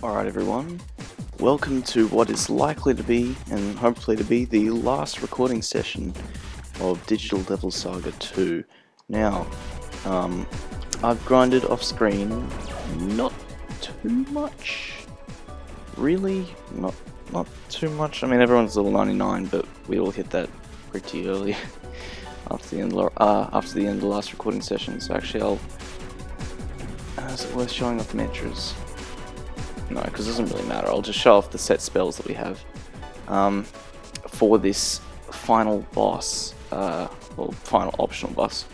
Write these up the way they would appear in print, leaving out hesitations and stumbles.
Alright everyone, welcome to what is likely to be, and hopefully to be, the last recording session of Digital Devil Saga 2. Now, I've grinded off screen, not too much, really, not too much. I mean, everyone's level 99, but we all hit that pretty early after the end of the last recording session, so actually is it worth showing off mantras? No, because it doesn't really matter. I'll just show off the set spells that we have for this final boss, or final optional boss,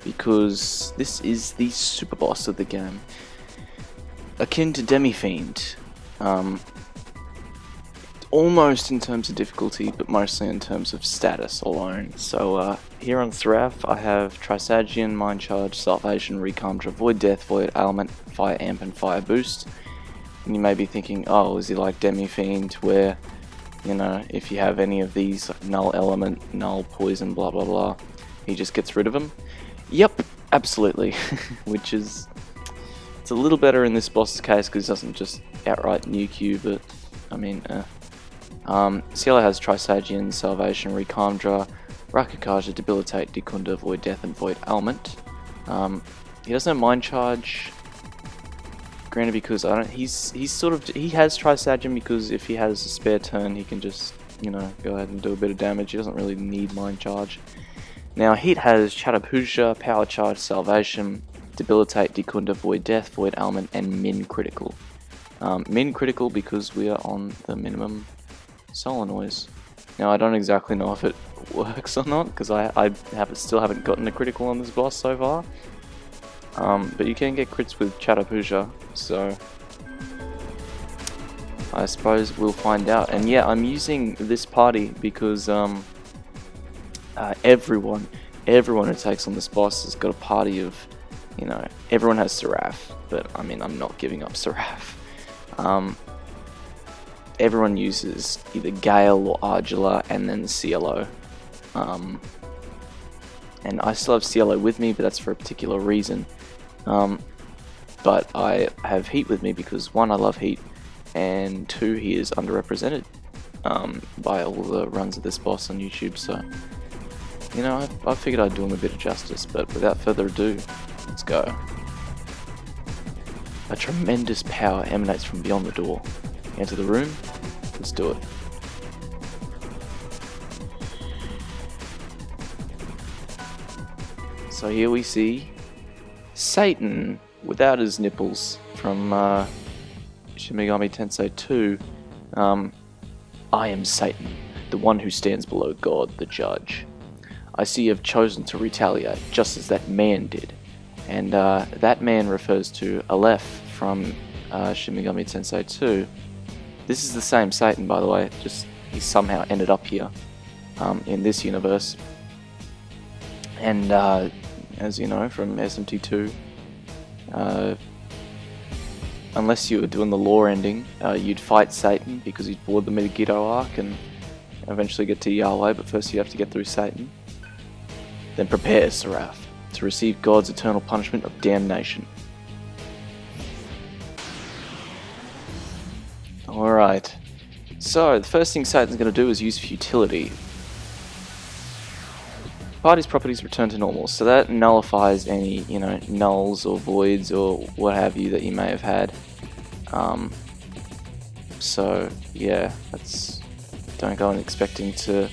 because this is the super boss of the game, akin to Demi-Fiend, almost in terms of difficulty, but mostly in terms of status alone. So here on Seraph, I have Trisagion, Mind Charge, Salvation, Recalmdra, Void Death, Void Ailment, Fire Amp, and Fire Boost. And you may be thinking, oh, is he like Demi-Fiend, where, you know, if you have any of these, like Null Element, Null Poison, blah blah blah, he just gets rid of them? Yep, absolutely. Which is, it's a little better in this boss's case because he doesn't just outright nuke you, but I mean, Cielo has Trisagion, Salvation, Recalmdra, Rakukaja, Debilitate, Dekunda, Void Death, and Void Ailment. He doesn't have Mind Charge, granted, because I don't. He has Trisagion because if he has a spare turn, he can just, you know, go ahead and do a bit of damage. He doesn't really need Mind Charge. Now Heat has Chatapusha, Power Charge, Salvation, Debilitate, Dekunda, Void Death, Void Ailment, and Min Critical. Min Critical because we are on the minimum solar noise. Now I don't exactly know if it works or not because I still haven't gotten a critical on this boss so far. But you can get crits with Chatapusha, so I suppose we'll find out. And yeah, I'm using this party because everyone who takes on this boss has got a party of, you know, everyone has Seraph, but I mean, I'm not giving up Seraph. Everyone uses either Gale or Argilla and then Cielo. And I still have Cielo with me, but that's for a particular reason. But I have Heat with me because 1, I love Heat, and 2, he is underrepresented by all the runs of this boss on YouTube, so, you know, I figured I'd do him a bit of justice. But without further ado, let's go. A tremendous power emanates from beyond the door. Enter the room, let's do it. So here we see Satan without his nipples from Shin Megami Tensei 2. I am Satan, the one who stands below God, the judge. I see you have chosen to retaliate, just as that man did. And that man refers to Aleph from Shin Megami Tensei 2. This is the same Satan, by the way, just he somehow ended up here in this universe. And as you know from SMT2, unless you were doing the lore ending, you'd fight Satan because he'd board the Megiddo arc and eventually get to Yahweh, but first you have to get through Satan. Then prepare, Seraph, to receive God's eternal punishment of damnation. Alright, so the first thing Satan's going to do is use futility. Party's properties return to normal, so that nullifies any, you know, nulls or voids or what have you that you may have had. So yeah, don't go in expecting to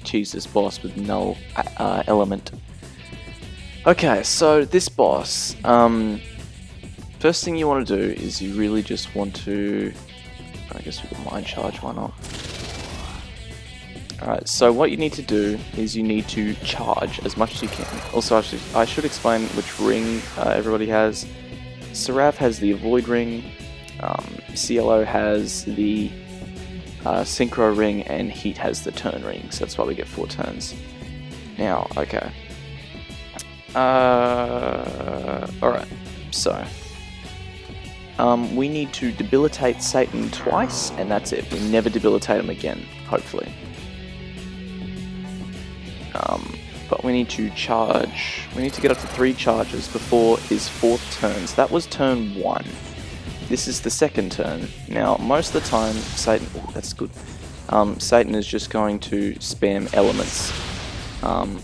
cheese this boss with null element. Okay, so this boss, first thing you want to do is you really just want to, I guess we got Mind Charge, why not? Alright, so what you need to do is you need to charge as much as you can. Also, actually, I should explain which ring everybody has. Seraph has the Avoid ring, Cielo has the Synchro ring, and Heat has the Turn ring, so that's why we get 4 turns. Now, okay. Alright, so we need to debilitate Satan twice, and that's it. We never debilitate him again, hopefully. But we need to charge. We need to get up to 3 charges before his 4th turn. So that was turn 1. this is the second turn. Now, most of the time, Satan... Oh, that's good. Satan is just going to spam elements. And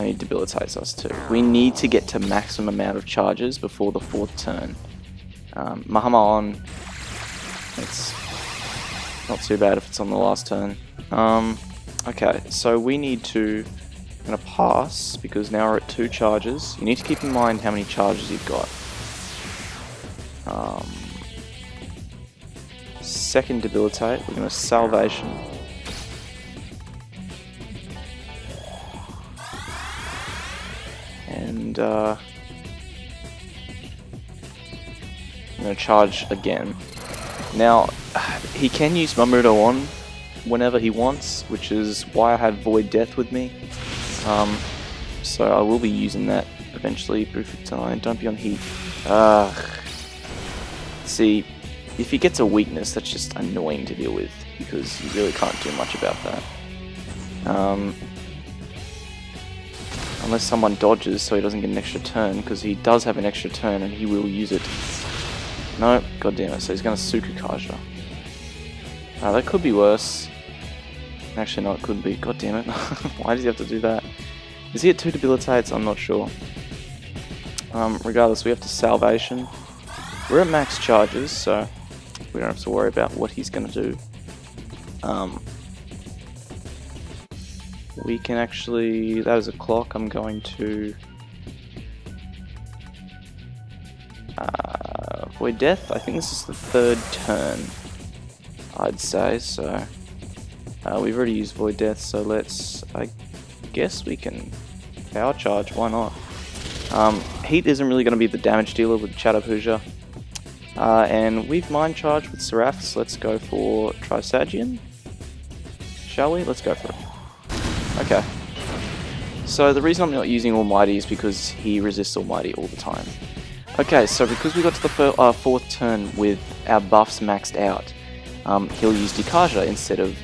he debilitates us too. We need to get to maximum amount of charges before the 4th turn. Mahama on. It's not too bad if it's on the last turn. Okay, so we need to... I'm going to pass, because now we're at 2 charges. You need to keep in mind how many charges you've got. Second debilitate, we're going to salvation. And I'm going to charge again. Now, he can use Mamuto on whenever he wants, which is why I have Void Death with me. So I will be using that eventually. Bufutine, don't be on heat. See, if he gets a weakness, that's just annoying to deal with, because you really can't do much about that. Unless someone dodges so he doesn't get an extra turn, because he does have an extra turn and he will use it. No, goddammit, so he's going to Sukukaja. That could be worse. Actually, no, it couldn't be. Goddammit. Why does he have to do that? Is he at 2 debilitates? I'm not sure. Regardless, we have to salvation. We're at max charges, so we don't have to worry about what he's going to do. We can actually... That is a clock. I'm going to... Void Death. I think this is the 3rd turn, I'd say, so... we've already used Void Death, so let's... I guess we can power charge, why not? Heat isn't really going to be the damage dealer with Chatapooja. And we've Mind Charged with Seraph, so let's go for Trisagion. Shall we? Let's go for it. Okay. So the reason I'm not using Almighty is because he resists Almighty all the time. Okay, so because we got to the 4th turn with our buffs maxed out, he'll use Dikaja instead of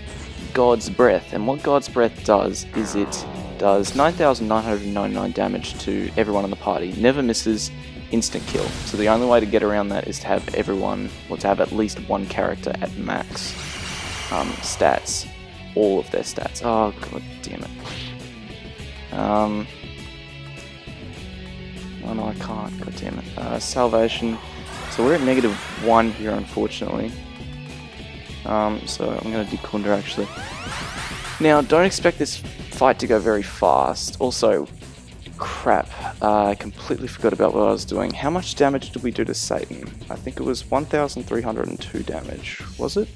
God's Breath. And what God's Breath does is it does 9,999 damage to everyone in the party. Never misses, instant kill. So the only way to get around that is to have everyone, or to have at least one character at max stats. All of their stats. Oh, god damn it. Oh no, I can't. God damn it. Salvation. So we're at -1 here, unfortunately. So I'm going to Dekunda actually. Now, don't expect this fight to go very fast. Also, crap. I completely forgot about what I was doing. How much damage did we do to Satan? I think it was 1,302 damage. Was it?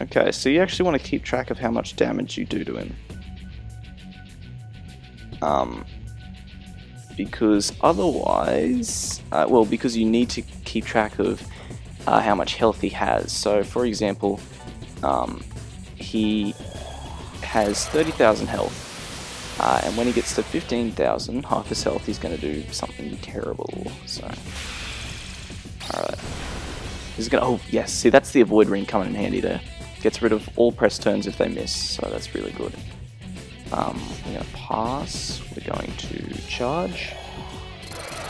Okay, so you actually want to keep track of how much damage you do to him. Because otherwise, well, because you need to keep track of how much health he has. So, for example, he has 30,000 health, and when he gets to 15,000, half his health, he's going to do something terrible. So, alright. He's going to, oh, yes, see, that's the avoid ring coming in handy there. Gets rid of all press turns if they miss, so that's really good. We're going to pass, we're going to charge.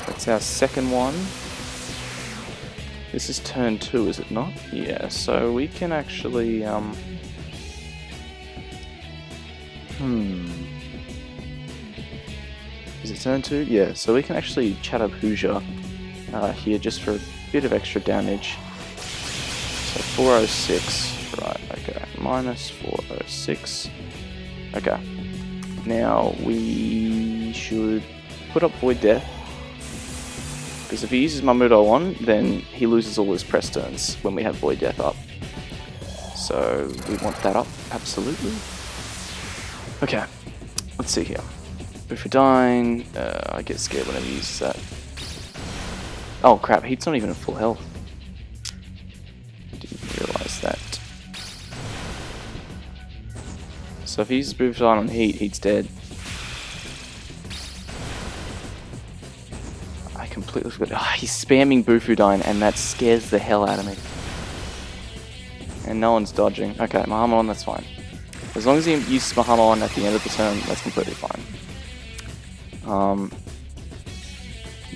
That's our second one. This is turn 2, is it not? Yeah, so we can actually, Is it turn 2? Yeah, so we can actually Chatapooja here just for a bit of extra damage. So 406, right, okay, minus 406. Okay, now we should put up Void Death, because if he uses Mamuto on, then he loses all his press turns when we have Void Death up. So we want that up, absolutely. Okay, let's see here. Bufutine, I get scared whenever he uses that. Oh crap, he's not even at full health. Didn't realise that. So if he uses Bufutine on heat, he's dead. I completely forgot. Oh, he's spamming Bufutine and that scares the hell out of me. And no one's dodging. Okay, Mahama on, that's fine. As long as he uses Mahama on at the end of the turn, that's completely fine.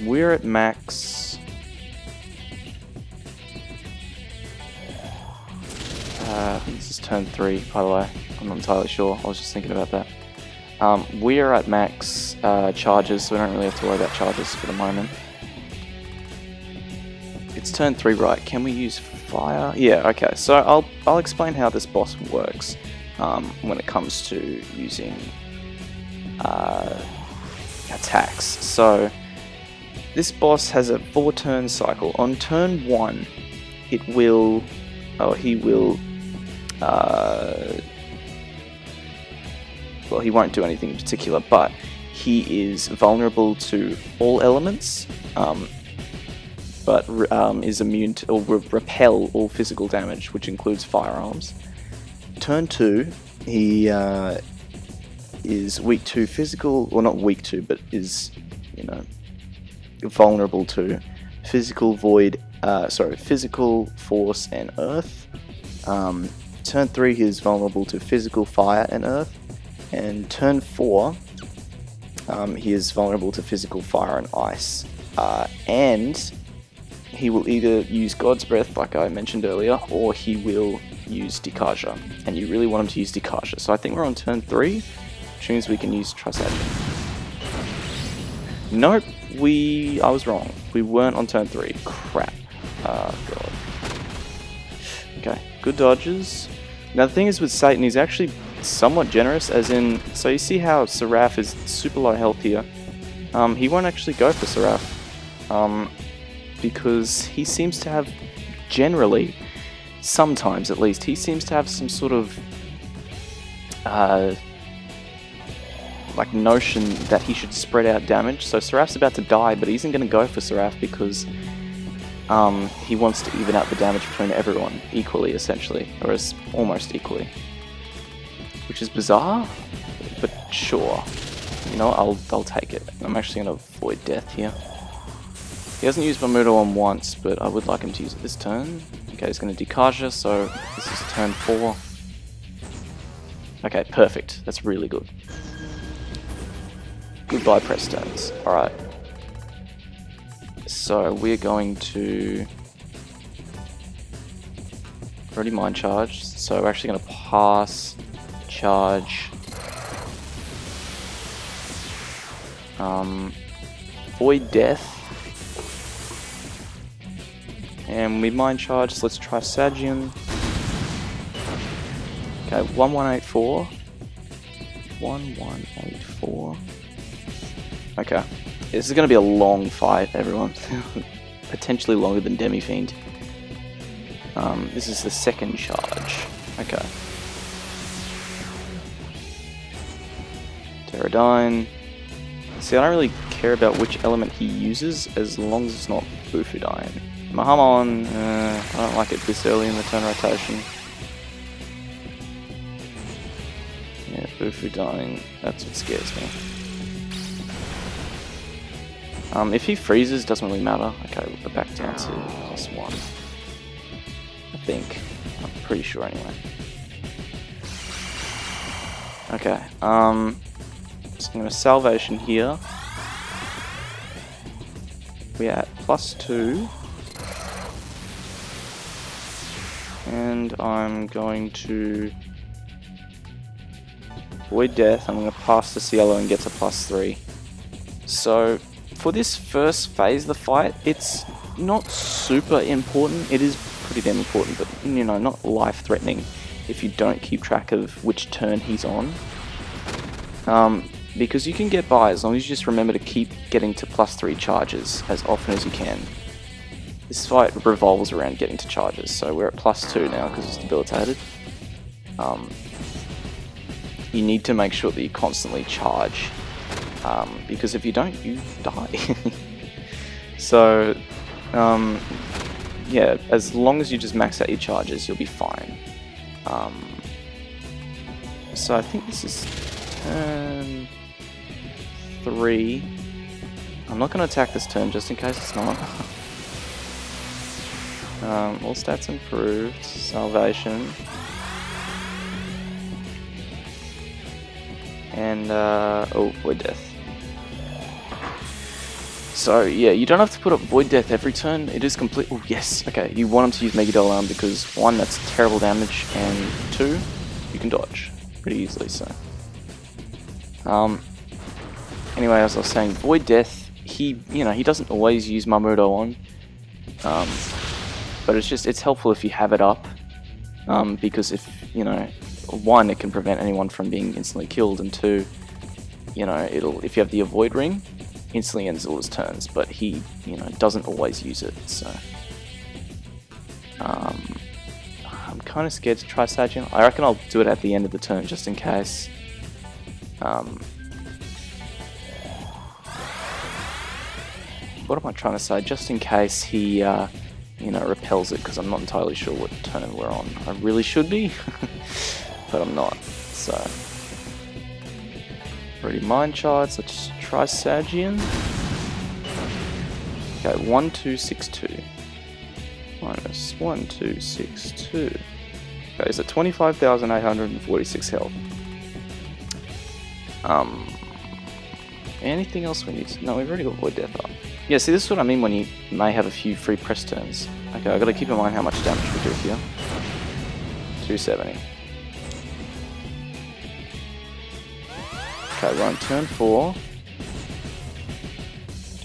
We're at max think this is turn 3, by the way. I'm not entirely sure. I was just thinking about that. We are at max charges, so we don't really have to worry about charges for the moment. It's turn 3, right? Can we use fire? Yeah, okay. So I'll explain how this boss works when it comes to using attacks. So this boss has a 4-turn cycle. On turn 1, he will. Well, he won't do anything in particular, but he is vulnerable to all elements, but is immune to or repel all physical damage, which includes firearms. Turn 2, he is weak to physical, or not weak to, but is, vulnerable to physical physical, force, and earth. Turn 3, he is vulnerable to physical, fire, and earth. And turn 4, he is vulnerable to physical, fire, and ice. And he will either use God's Breath, like I mentioned earlier, or he will use Dikaja. And you really want him to use Dikaja. So I think we're on turn 3, which means we can use Trisagion. Nope, I was wrong. We weren't on turn 3. Crap. Oh, God. Okay, good dodges. Now the thing is with Satan, he's actually somewhat generous, as in, so you see how Seraph is super low health here. He won't actually go for Seraph, because he seems to have, generally, sometimes at least, he seems to have some sort of like notion that he should spread out damage. So Seraph's about to die, but he isn't going to go for Seraph because he wants to even out the damage between everyone equally, essentially, or as almost equally. Which is bizarre, but sure. You know what, I'll take it. I'm actually going to avoid death here. He hasn't used Mamuto on once, but I would like him to use it this turn. Okay, he's going to Dikaja, so this is turn 4. Okay, perfect. That's really good. Goodbye, press turns. Alright. So we're going to already mind charge, so we're actually going to pass, charge, void death, and we mind charge, so let's try Sagian. Okay, 1184. 1184. Okay. This is going to be a long fight, everyone. Potentially longer than Demi-Fiend. This is the second charge. Okay. Pterodyne. See, I don't really care about which element he uses, as long as it's not Bufudyne. Mahamon, I don't like it this early in the turn rotation. Yeah, Bufudyne, that's what scares me. If he freezes, doesn't really matter. Okay, we're back down to +1. I think. I'm pretty sure anyway. Okay, so I'm going to Salvation here. We're at +2. And I'm going to Void Death. I'm going to pass the Cielo and get to +3. So for this first phase of the fight, it's not super important. It is pretty damn important, but not life-threatening if you don't keep track of which turn he's on. Because you can get by as long as you just remember to keep getting to +3 charges as often as you can. This fight revolves around getting to charges, so we're at +2 now because it's debilitated. You need to make sure that you constantly charge. Because if you don't, you die. So, yeah, as long as you just max out your charges, you'll be fine. So I think this is turn 3. I'm not going to attack this turn just in case it's not. All stats improved. Salvation. And, oh, Void Death. So yeah, you don't have to put up Void Death every turn. It is complete. Oh yes, okay. You want him to use Mega Doll Arm because 1, that's terrible damage, and 2, you can dodge pretty easily. So, anyway, as I was saying, Void Death, he doesn't always use Mamodo on, but it's helpful if you have it up, because if 1, it can prevent anyone from being instantly killed, and 2, if you have the Avoid Ring, instantly ends all his turns, but he, doesn't always use it, so... I'm kind of scared to try Sagian. I reckon I'll do it at the end of the turn, just in case. What am I trying to say? Just in case he, repels it, because I'm not entirely sure what turn we're on. I really should be, but I'm not, so... Already Mind Charge, let's try Sagian. Okay, 1, 2, 6, 2. Minus 1, 2, 6, 2. Okay, is it 25,846 health? Anything else we need to... No, we've already got Void Death up. Yeah, see, this is what I mean when you may have a few free press turns. Okay, I've got to keep in mind how much damage we do here. 270. Okay, we're on turn 4.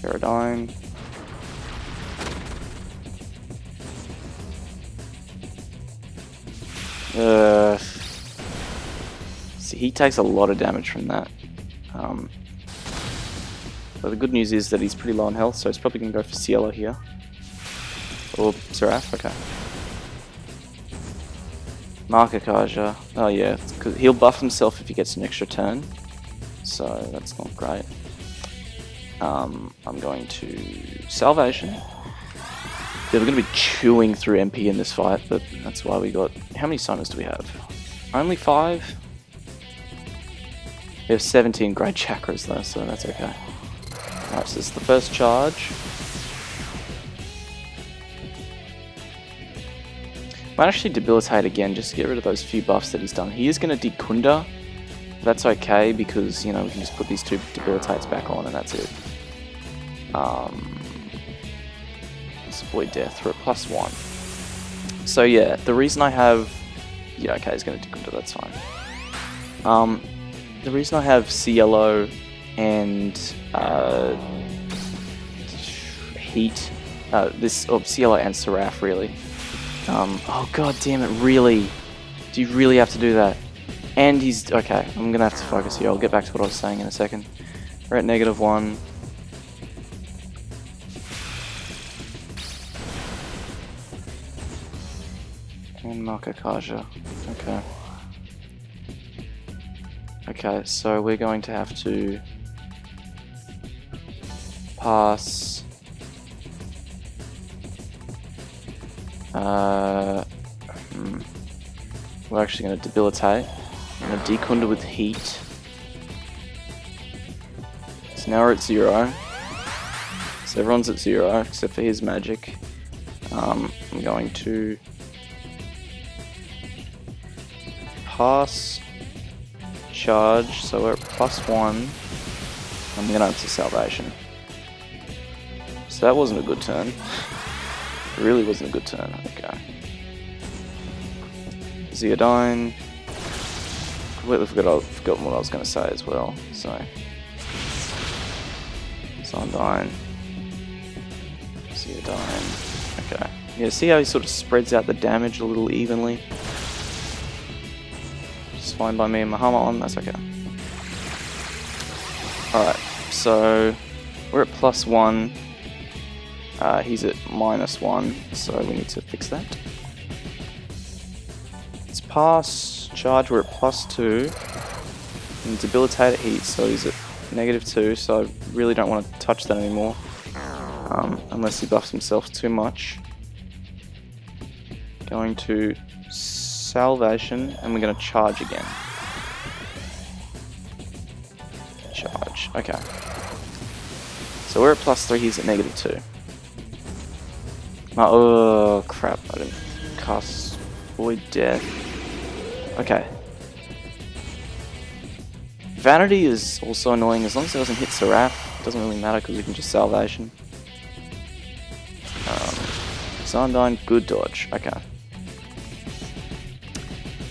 Pterodyne. See, he takes a lot of damage from that. But the good news is that he's pretty low on health, so he's probably going to go for Cielo here. Or Seraph, okay. Markakaja. Oh yeah, because he'll buff himself if he gets an extra turn. So that's not great. I'm going to Salvation. Yeah, we're going to be chewing through MP in this fight, but that's why we got... How many Sunners do we have? Only 5? We have 17 Great Chakras though, so that's okay. Alright, so this is the first charge. Might actually Debilitate again, just to get rid of those few buffs that he's done. He is going to Dekunda. That's okay, because, we can just put these 2 Debilitates back on and that's it. Let's Void Death for a +1. So yeah, the reason I have... Yeah, okay, he's going to Dekunda, that's fine. The reason I have Cielo and Heat, Cielo and Seraph, really. Oh god damn it, really? Do you really have to do that? And he's... Okay, I'm gonna have to focus here. I'll get back to what I was saying in a second. We're at -1. And Markakaja. Okay. Okay, so we're going to have to pass... We're actually going to Debilitate. I'm going to Dekunda with Heat. So now we're at 0. So everyone's at 0 except for his magic. I'm going to pass charge, so we're at +1. I'm going to have to Salvation. So that wasn't a good turn. It really wasn't a good turn. Okay. Zeodyne. Completely forgotten what I was going to say as well. So, Zondyne. Zeodyne. Okay. Yeah, see how he sort of spreads out the damage a little evenly? Just fine by me and Mahama on, that's okay. Alright, so we're at +1. He's at -1, so we need to fix that. It's pass charge, we're at +2. And Debilitate Heat, so he's at -2, so I really don't want to touch that anymore. Unless he buffs himself too much. Going to Salvation, and we're going to charge again. Charge, okay. So we're at +3, he's at -2. Oh crap, I didn't cast Void Death. Okay. Vanity is also annoying as long as it doesn't hit Seraph. doesn't really matter because we can just salvation. Sundyne, good dodge. Okay.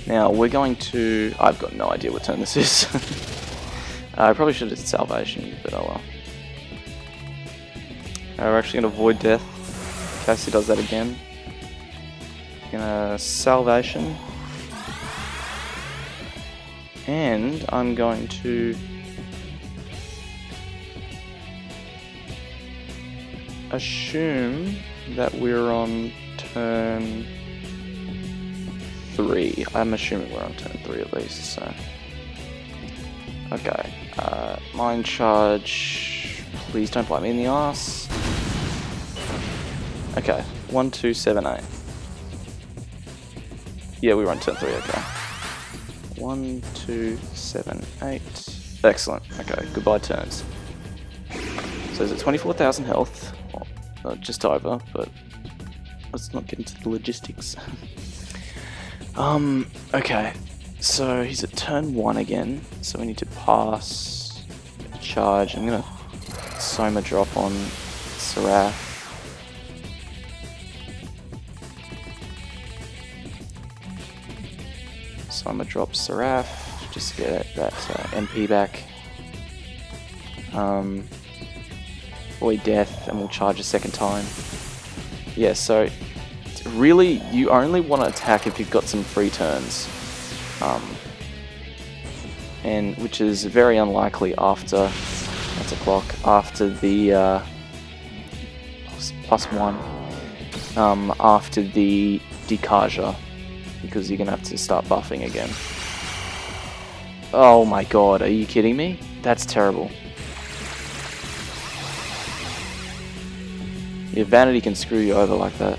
Now we're going to... I've got no idea what turn this is. I probably should have did salvation, but oh well. We're actually going to void death in case he does that again. Gonna salvation. And I'm going to assume that we're on turn 3. I'm assuming we're on turn 3 at least, so. Okay. Mind charge. Please don't bite me in the ass. Okay. 1, 2, 7, 8. Yeah, we were on turn 3, okay. 1, 2, 7, 8. Excellent. Okay, goodbye turns. So is it 24,000 health? Well, just over, but let's not get into the logistics. Okay. So he's at turn 1 again. So we need to pass, charge. I'm gonna Soma drop on Seraph. Soma drop Seraph just to get that MP back. Void death, and we'll charge a second time. Yeah, so really, you only want to attack if you've got some free turns, and which is very unlikely after that's a clock after the +1 after the Dekaja, because you're gonna have to start buffing again. Oh my god, are you kidding me? That's terrible. Yeah, vanity can screw you over like that.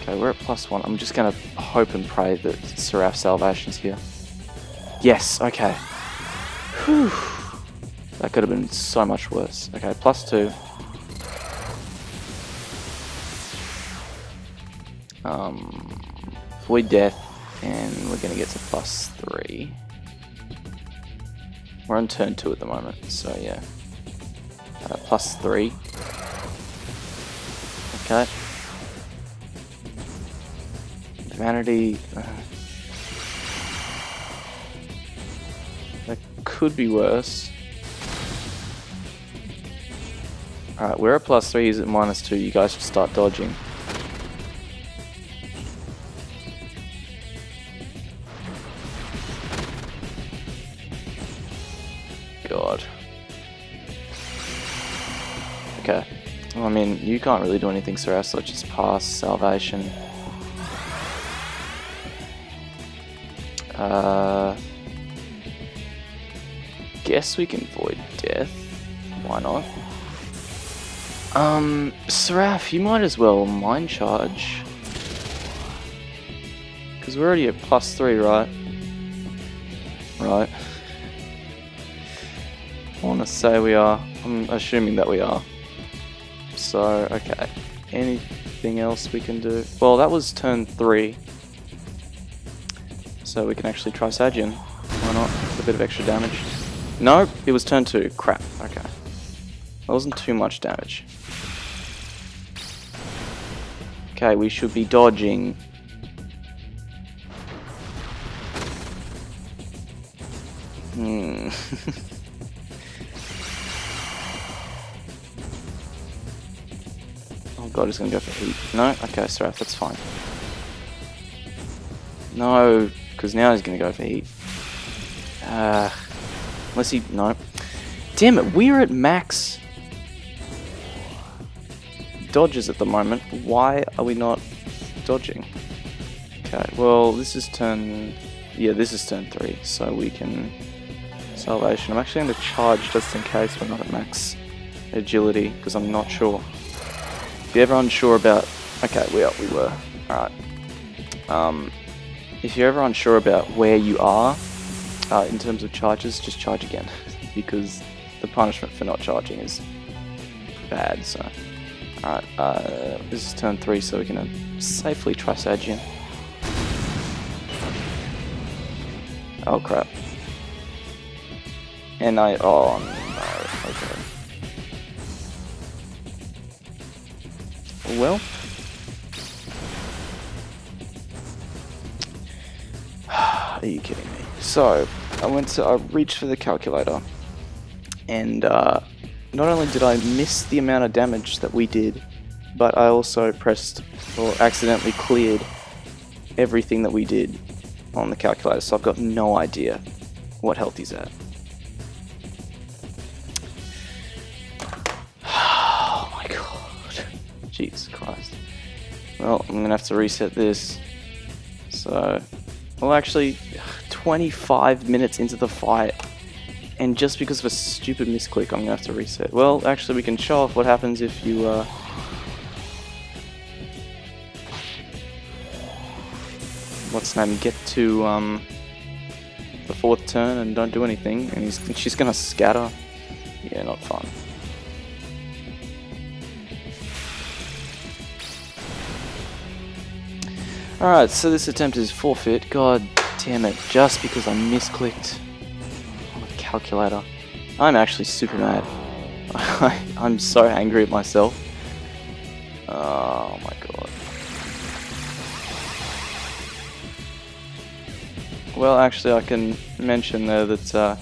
Okay, we're at +1. I'm just gonna hope and pray that Seraph Salvation's here. Yes, okay. Whew. That could have been so much worse. Okay, +2. Void death, and we're gonna get to +3. We're on turn 2 at the moment, so yeah. +3. Okay. Vanity. That could be worse. Alright, we're at +3, he's at -2. You guys should start dodging. God. Okay. Well, I mean, you can't really do anything, Seraph, so let's just pass salvation. Guess we can void death. Why not? Seraph, you might as well mind charge. Because we're already at +3, right? Right. I want to say we are. I'm assuming that we are. So, okay. Anything else we can do? Well, that was turn 3. So we can actually try Sagian. Why not? A bit of extra damage. No, it was turn 2. Crap. Okay. That wasn't too much damage. Okay, we should be dodging. Oh god, he's gonna go for heat. No? Okay, Seraph, that's fine. No, because now he's gonna go for heat. Unless he... no. Damn it, we're at max dodges at the moment. Why are we not dodging? Okay, well, this is turn... yeah, this is turn 3, so we can... salvation. I'm actually going to charge just in case we're not at max agility, because I'm not sure. If you're ever unsure about... okay, we were. Alright. If you're ever unsure about where you are in terms of charges, just charge again. Because the punishment for not charging is bad, so... alright, this is turn 3, so we can safely try Sagian. Oh crap. And oh no, okay. Well. Are you kidding me? So, I reached for the calculator, and not only did I miss the amount of damage that we did, but I also pressed, or accidentally cleared, everything that we did on the calculator, so I've got no idea what health he's at. Oh my god. Jesus Christ. Well, I'm gonna have to reset this. So, well, actually, 25 minutes into the fight, and just because of a stupid misclick, I'm gonna have to reset. Well, actually, we can show off what happens if you, what's the name? Get to, the 4th turn and don't do anything, and she's gonna scatter. Yeah, not fun. Alright, so this attempt is forfeit. God damn it, just because I misclicked on the calculator. I'm actually super mad. I'm so angry at myself. Oh my god. Well, actually I can mention there that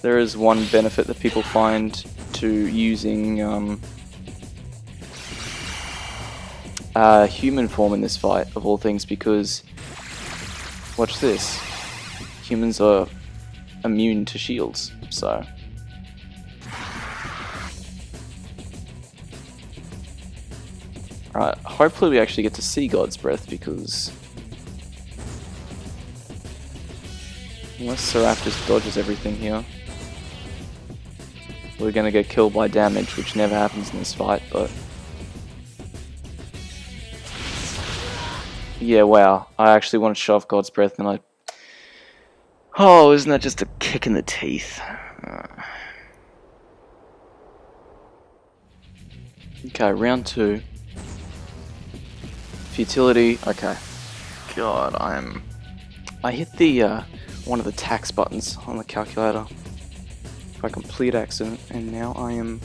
there is one benefit that people find to using human form in this fight, of all things, because watch this, humans are immune to shields, so alright, hopefully we actually get to see God's Breath, because unless Seraph just dodges everything here, we're gonna get killed by damage, which never happens in this fight, but yeah, wow. I actually wanted to show off God's Breath, and oh, isn't that just a kick in the teeth? Okay, round 2. Futility. Okay. God, I hit the one of the tax buttons on the calculator by complete accident, and now I am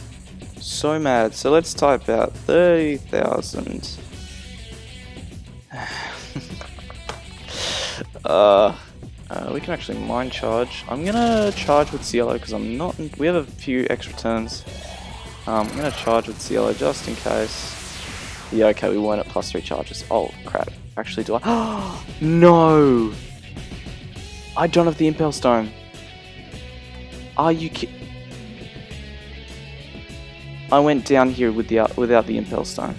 so mad. So let's type out 30,000. We can actually mind charge. I'm gonna charge with Cielo because we have a few extra turns. I'm gonna charge with Cielo just in case. Yeah, okay, we weren't at +3 charges. Oh crap! Actually, do I? No! I don't have the Impel Stone. Are you I went down here without the Impel Stone.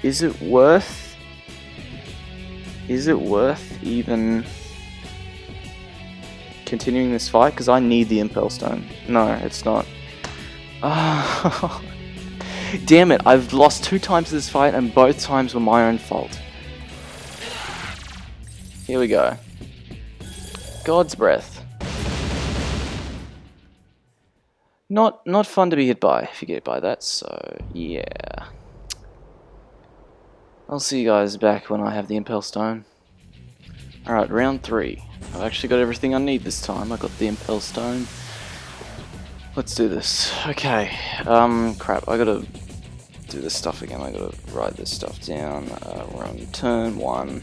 Is it worth even continuing this fight? Because I need the Impel Stone. No, it's not. Oh, damn it, I've lost 2 times this fight, and both times were my own fault. Here we go. God's Breath. Not fun to be hit by, if you get by that, so yeah. I'll see you guys back when I have the Impel Stone. Alright, round 3. I've actually got everything I need this time. I got the Impel Stone. Let's do this. Okay, crap, I gotta do this stuff again. I gotta write this stuff down. We're on turn 1.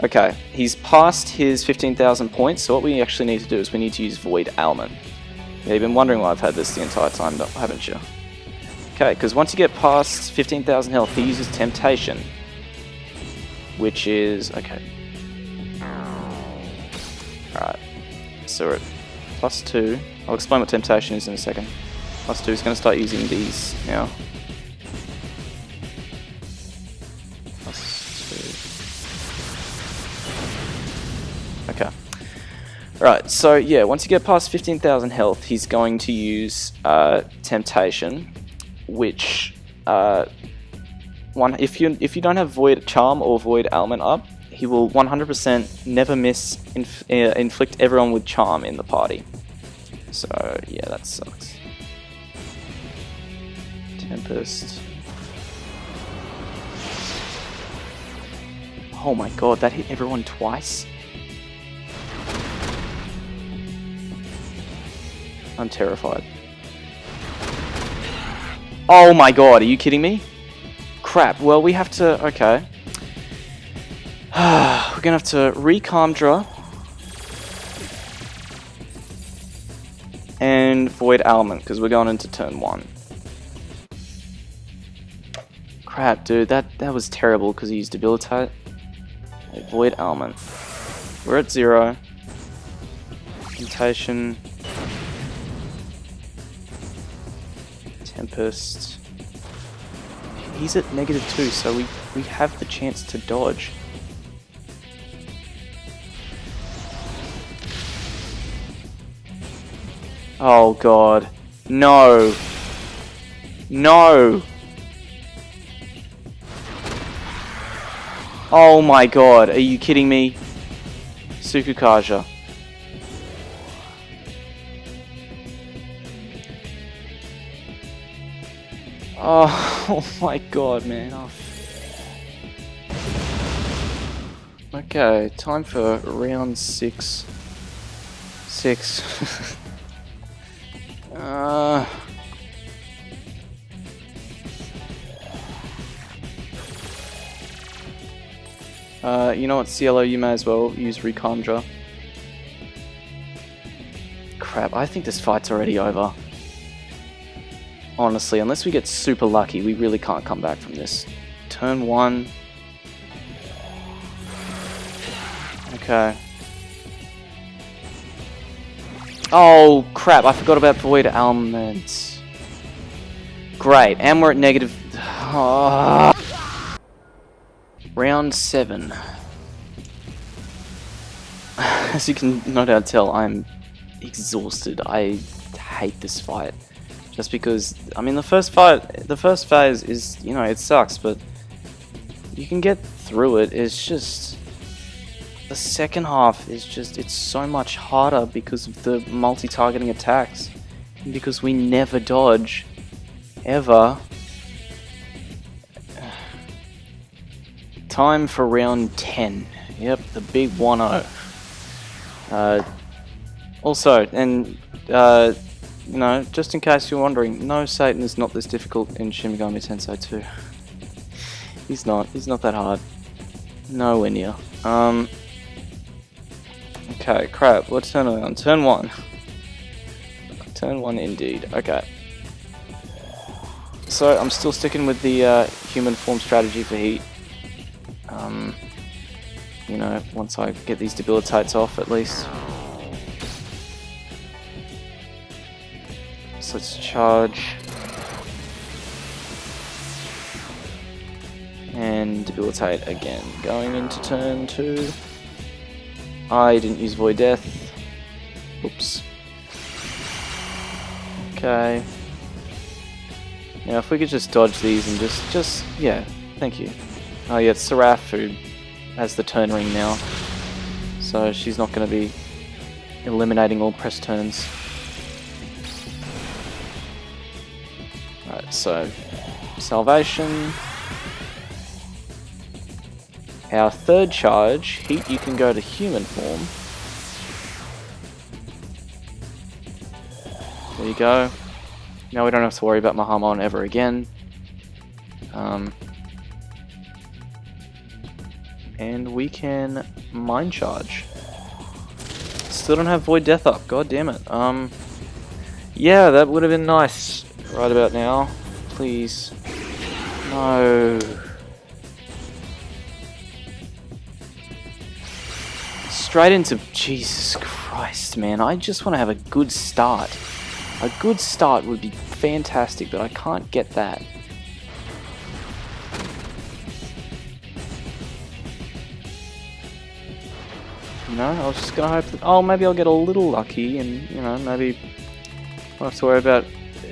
Okay, he's passed his 15,000 points, so what we actually need to do is we need to use Void Ailment. Yeah, you've been wondering why I've had this the entire time, haven't you? Okay, because once you get past 15,000 health, he uses Temptation, which is okay. Alright, so we're at +2. I'll explain what Temptation is in a second. +2 is going to start using these now. +2. Okay. Right, so yeah, once you get past 15,000 health, he's going to use Temptation, which if you don't have Void Charm or Void Ailment up, he will 100% never miss inflict everyone with Charm in the party. So yeah, that sucks. Tempest. Oh my god, that hit everyone twice? I'm terrified. Oh my god, are you kidding me? Crap, well we have to... okay. We're gonna have to Recalmdra and Void Element, because we're going into turn 1. Crap, dude, that was terrible because he used Debilitate. Okay, Void Element. We're at 0. Temptation. Tempest. He's at -2, so we have the chance to dodge. Oh god. No. No. Oh my god, are you kidding me? Sukukaja. Oh my god, man. Oh. Okay, time for round 6. 6. You know what, CLO, you may as well use Recalmdra. Crap, I think this fight's already over. Honestly, unless we get super lucky, we really can't come back from this. Turn 1. Okay. Oh, crap, I forgot about Void Element. Great, and we're at negative... Oh. Round 7. As you can no doubt tell, I'm exhausted. I hate this fight. Just because, I mean, the first phase is, you know, it sucks, but you can get through it. It's just... the second half is just, it's so much harder because of the multi-targeting attacks. And because we never dodge. Ever. Time for round 10. Yep, the big 1-0. Also, and, you know, just in case you're wondering, no, Satan is not this difficult in Shin Megami Tensei 2. He's not that hard. Nowhere near. Okay, crap, what turn are we on? Turn 1. Turn 1 indeed, okay. So, I'm still sticking with the human form strategy for heat. You know, once I get these debilitates off at least. So let's charge. And debilitate again. Going into turn 2. I didn't use Void Death. Oops. Okay. Now if we could just dodge these and just yeah, thank you. Oh yeah, it's Seraph who has the turn ring now. So she's not going to be eliminating all press turns. Right, so Salvation. Our third charge, Heat, you can go to human form. There you go. Now we don't have to worry about Mahamon ever again. And we can Mind Charge. Still don't have Void Death up, god damn it. Yeah, that would have been nice right about now. Please. No. Straight into... Jesus Christ, man. I just want to have a good start. A good start would be fantastic, but I can't get that. You know, I was just gonna hope that... oh, maybe I'll get a little lucky and, you know, maybe I don't have to worry about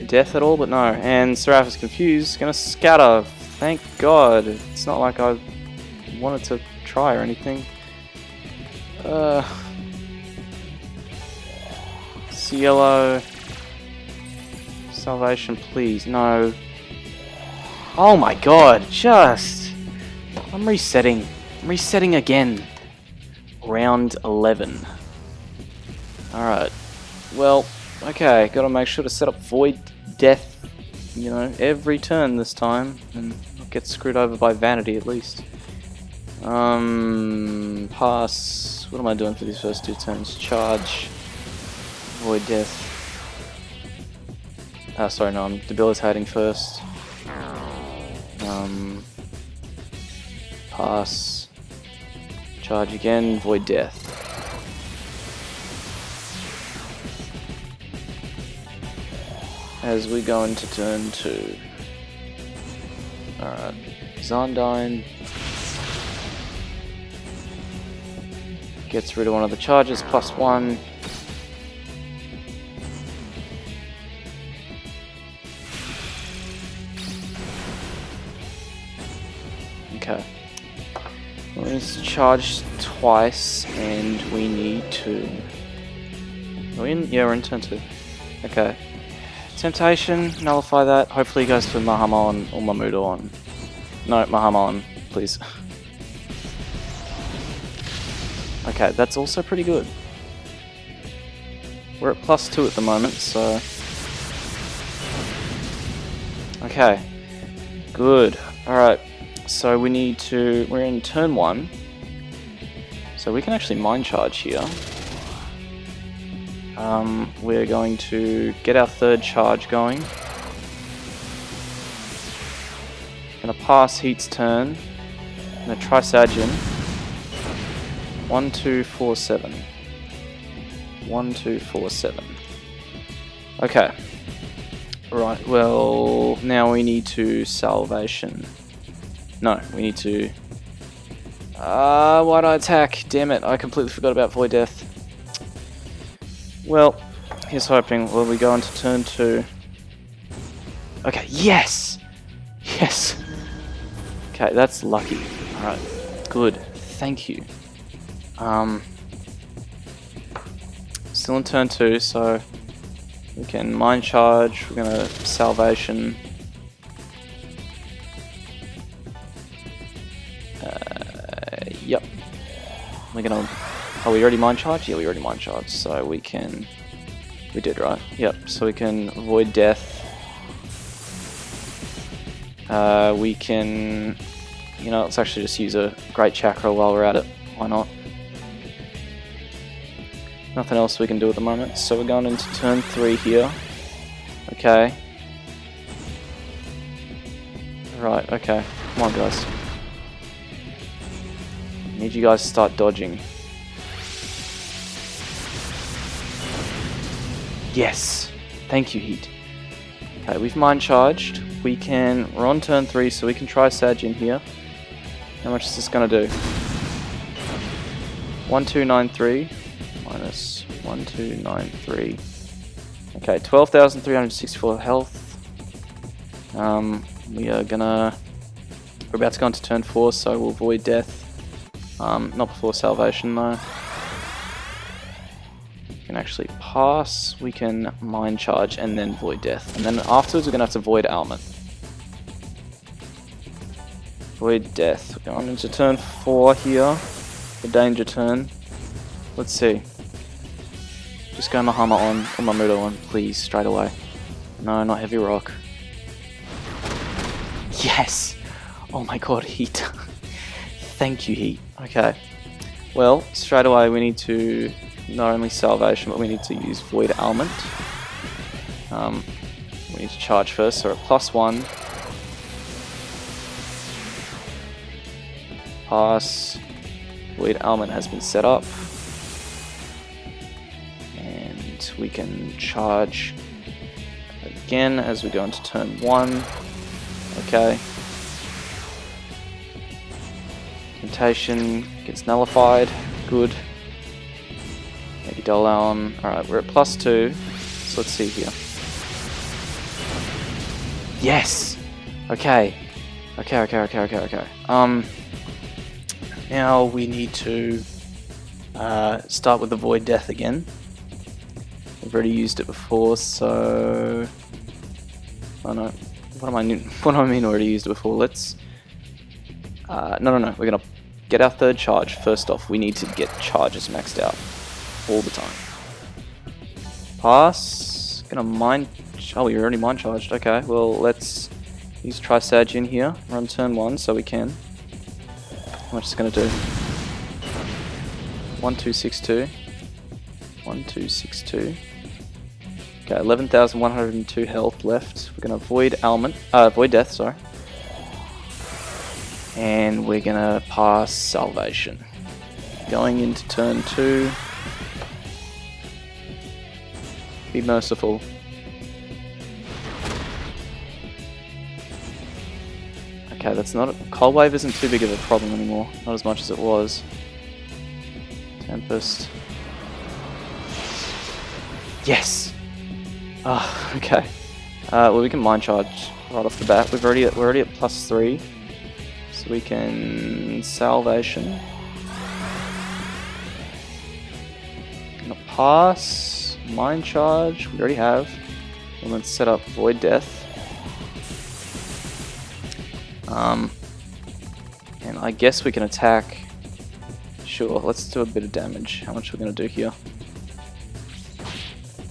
death at all, but no. And Seraph is confused. Gonna scatter. Thank God. It's not like I wanted to try or anything. Cielo. Salvation, please. No. Oh my god. Just... I'm resetting. I'm resetting again. Round 11. Alright. Well, okay, gotta make sure to set up Void Death, you know, every turn this time, and not get screwed over by Vanity at least. Pass. What am I doing for these first 2 turns? Charge. Void Death. Sorry, no, I'm debilitating first. Pass. Charge again, Void Death. As we go into turn 2. Alright. Zondine. Gets rid of one of the charges, +1. Okay. Let's charge twice, and we need to... Are we in? Yeah, we're in turn 2. Okay. Temptation, nullify that. Hopefully he goes for Mahamon or Mamudo on. No, Mahamon, please. Okay, that's also pretty good. We're at +2 at the moment, so... Okay. Good. Alright. So we need to... We're in turn 1. So we can actually Mind Charge here. We're going to get our 3rd charge going. Gonna pass Heat's turn. Gonna try Sagian. 1, 2, 4, 7. 1, 2, 4, 7. Okay. Right, well, now we need to Salvation. No, we need to... why'd I attack? Damn it, I completely forgot about Void Death. Well, here's hoping. Will we go into turn 2? Okay, yes! Yes! Okay, that's lucky. Alright, good. Thank you. Still in turn 2, so we can Mind Charge. We're gonna Salvation. Yep. We're gonna... Oh, we already Mind Charged? Yeah, we already Mind Charged, so we can... We did, right? Yep, so we can Void Death. We can... You know, let's actually just use a Great Chakra while we're at it. Why not? Nothing else we can do at the moment, so we're going into turn 3 here. Okay. Right, okay. Come on, guys. I need you guys to start dodging. Yes! Thank you, Heat. Okay, we've Mind Charged. We're on turn 3, so we can try Sagian here. How much is this gonna do? 1293 minus 1293. Okay, 12,364 health. We are gonna... We're about to go into turn 4, so we'll Void Death. Not before Salvation though. We can actually pass, we can Mind Charge, and then Void Death. And then afterwards we're gonna have to Void Ailment. Void Death. We're going into turn 4 here. The danger turn. Let's see. Just go Mahama on, or Mamudo on, please, straight away. No, not Heavy Rock. Yes! Oh my god, Heat. Thank you, Heat. Okay. Well, straight away we need to not only Salvation, but we need to use Void Ailment. We need to charge first, so we're at +1. Pass. Void Ailment has been set up. And we can charge again as we go into turn 1. Okay. Temptation gets nullified. Good. Maybe Dolan. Alright, we're at +2. So let's see here. Yes! Okay. Okay. Now we need to start with the Void Death again. We've already used it before, so... Oh no. What do I mean already used it before? Let's... No. We're gonna get our third charge. First off, we need to get charges maxed out all the time. Pass. Gonna mind. Oh, you're already mind charged. Okay, well, let's use Trisagion here. Run turn 1 so we can. How much is it gonna do? 1262. 1262. Okay, 11,102 health left. We're gonna void death, sorry. And we're gonna pass salvation. Going into turn 2. Be merciful. Okay, that's not Cold Wave isn't too big of a problem anymore. Not as much as it was. Tempest. Yes! Ah, okay. Well, we can Mind Charge right off the bat. We're already at +3. So we can Salvation. Gonna pass. Mind Charge. We already have. And let's set up Void Death. And I guess we can attack. Sure, let's do a bit of damage. How much are we gonna do here?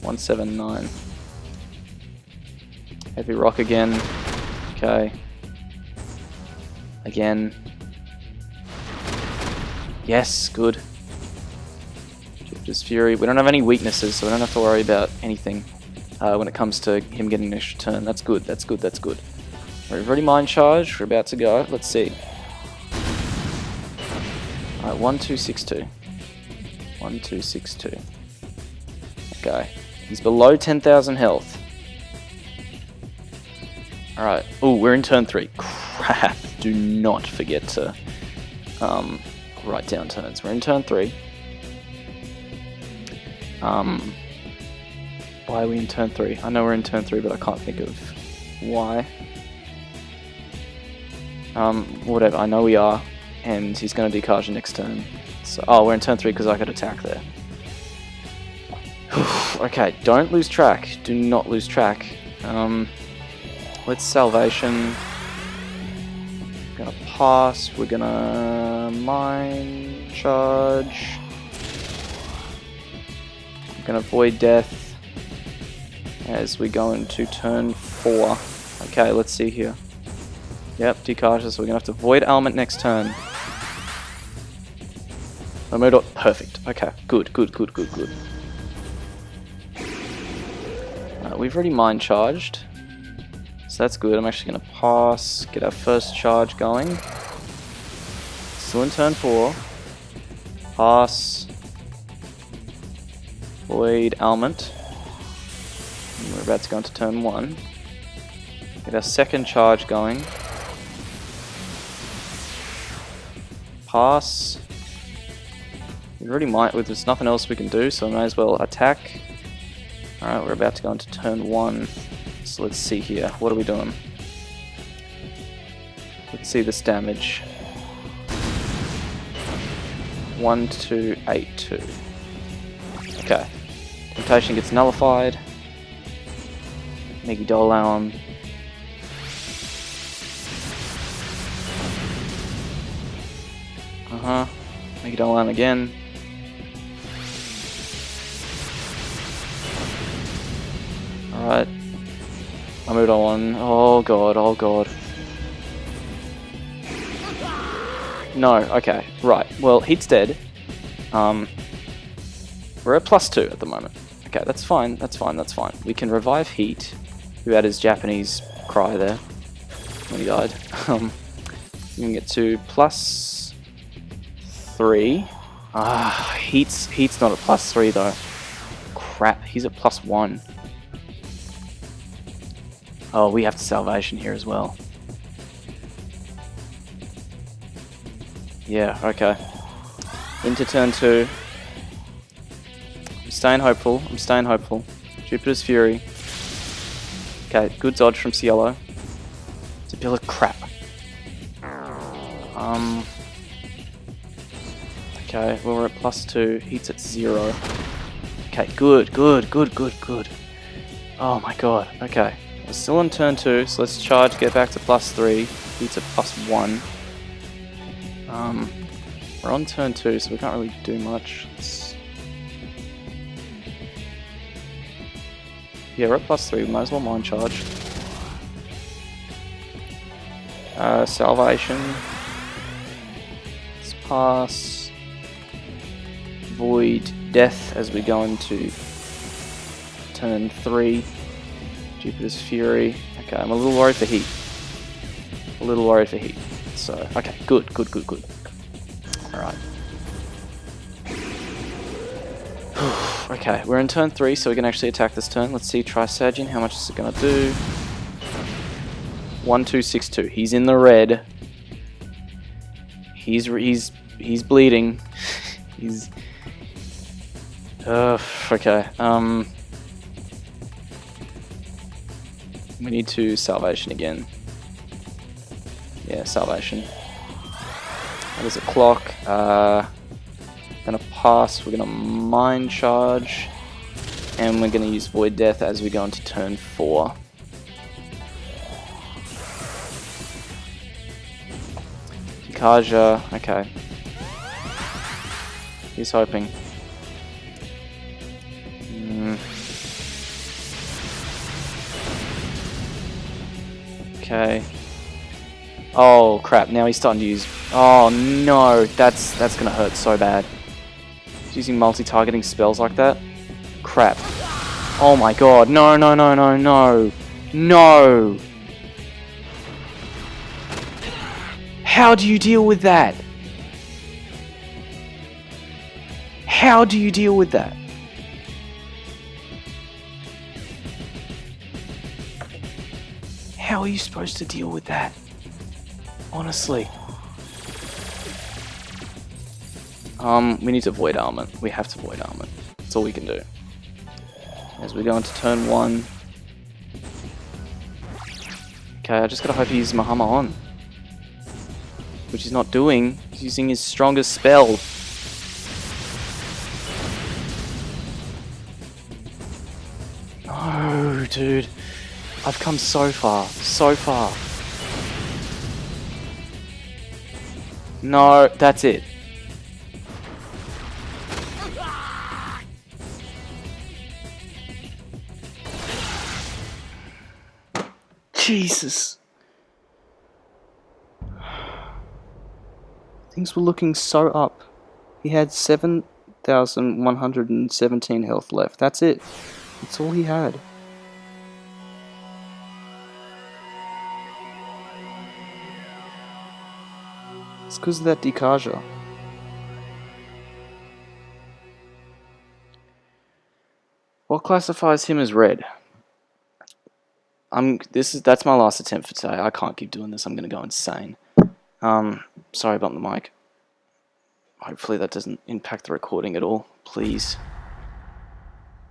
179. Heavy Rock again. Okay. Again. Yes, good. Jupiter's Fury. We don't have any weaknesses, so we don't have to worry about anything when it comes to him getting an extra turn. That's good, that's good, that's good. We've already Mind Charged. We're about to go. Let's see. Alright, 1262. 1262. Okay. He's below 10,000 health. Alright. Oh, we're in turn 3. Crap. Do not forget to write down turns. We're in turn 3. Why are we in turn 3? I know we're in turn 3, but I can't think of why. Whatever. I know we are. And he's going to decharge next turn. So, oh, we're in turn 3 because I could attack there. Okay, don't lose track. Do not lose track. Let's Salvation. Gonna pass. We're gonna Mind Charge. I'm gonna Void Death as we go into turn 4. Okay, let's see here. Yep, decharges. So we're gonna have to Void Element next turn. Perfect. Okay, good. We've already Mind Charged, so that's good. I'm actually going to pass, get our first charge going. Still in turn 4. Pass. Void Element. And we're about to go into turn 1. Get our second charge going. Pass. We already might, there's nothing else we can do, so I may as well attack. Alright, we're about to go into turn 1. So let's see here. What are we doing? Let's see this damage. 1282. Okay. Temptation gets nullified. Megidolan. Megidolan again. Alright. I moved on. Oh god, oh god. No, okay, right. Well, Heat's dead. We're at +2 at the moment. Okay, that's fine, that's fine. We can revive Heat, who had his Japanese cry there when he died. We can get to +3. Heat's not at +3 though. Crap, he's at +1. Oh, we have to Salvation here as well. Yeah, okay. Into turn 2. I'm staying hopeful. Jupiter's Fury. Okay, good dodge from Cielo. It's a bill of crap. Okay, well, we're at +2. Heat's at 0. Okay, good. Oh my god, okay. We're still on turn 2, so let's charge, get back to +3. Heat's at +1. We're on turn 2, so we can't really do much. Yeah, we're at +3, we might as well mind charge. Salvation. Let's pass. Void Death as we go into turn 3. Jupiter's Fury. Okay, I'm a little worried for heat. A little worried for heat. So, okay, good. Alright. Okay, we're in turn 3, so we can actually attack this turn. Let's see Trisagian, how much is it going to do? 1262. He's in the red. He's bleeding. He's... okay. We need to Salvation again. Yeah, Salvation. That is a clock. Gonna pass. We're gonna Mind Charge, and we're gonna use Void Death as we go into turn 4. Kaja. Okay. He's hoping. Okay. Oh crap! Now he's starting to use. Oh no! That's gonna hurt so bad. He's using multi-targeting spells like that. Crap! Oh my god! No! No! How do you deal with that? How do you deal with that? How are you supposed to deal with that? Honestly. We need to Void Armament. We have to Void Armament. That's all we can do. As we go into turn 1. Okay, I just gotta hope he's Mahama on. Which he's not doing. He's using his strongest spell. No, dude. I've come so far. So far. No, that's it. Jesus. Things were looking so up. He had 7,117 health left. That's it. That's all he had. It's because of that Dikaja. What classifies him as red? That's my last attempt for today. I can't keep doing this. I'm gonna go insane. Sorry about the mic. Hopefully that doesn't impact the recording at all. Please.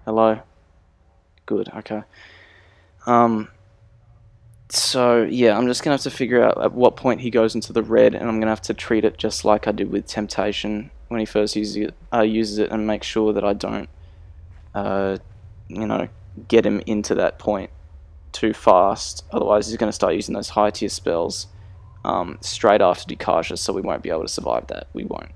Hello? Good, okay. So, yeah, I'm just going to have to figure out at what point he goes into the red, and I'm going to have to treat it just like I did with Temptation when he first uses it and make sure that I don't, get him into that point too fast. Otherwise, he's going to start using those high tier spells straight after Dikaja, so we won't be able to survive that. We won't.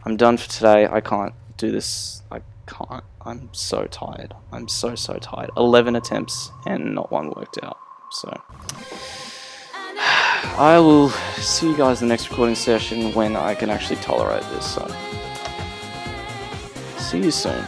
I'm done for today. I can't do this. I can't. I'm so tired. I'm so tired. 11 attempts and not one worked out. So I will see you guys in the next recording session when I can actually tolerate this. So see you soon.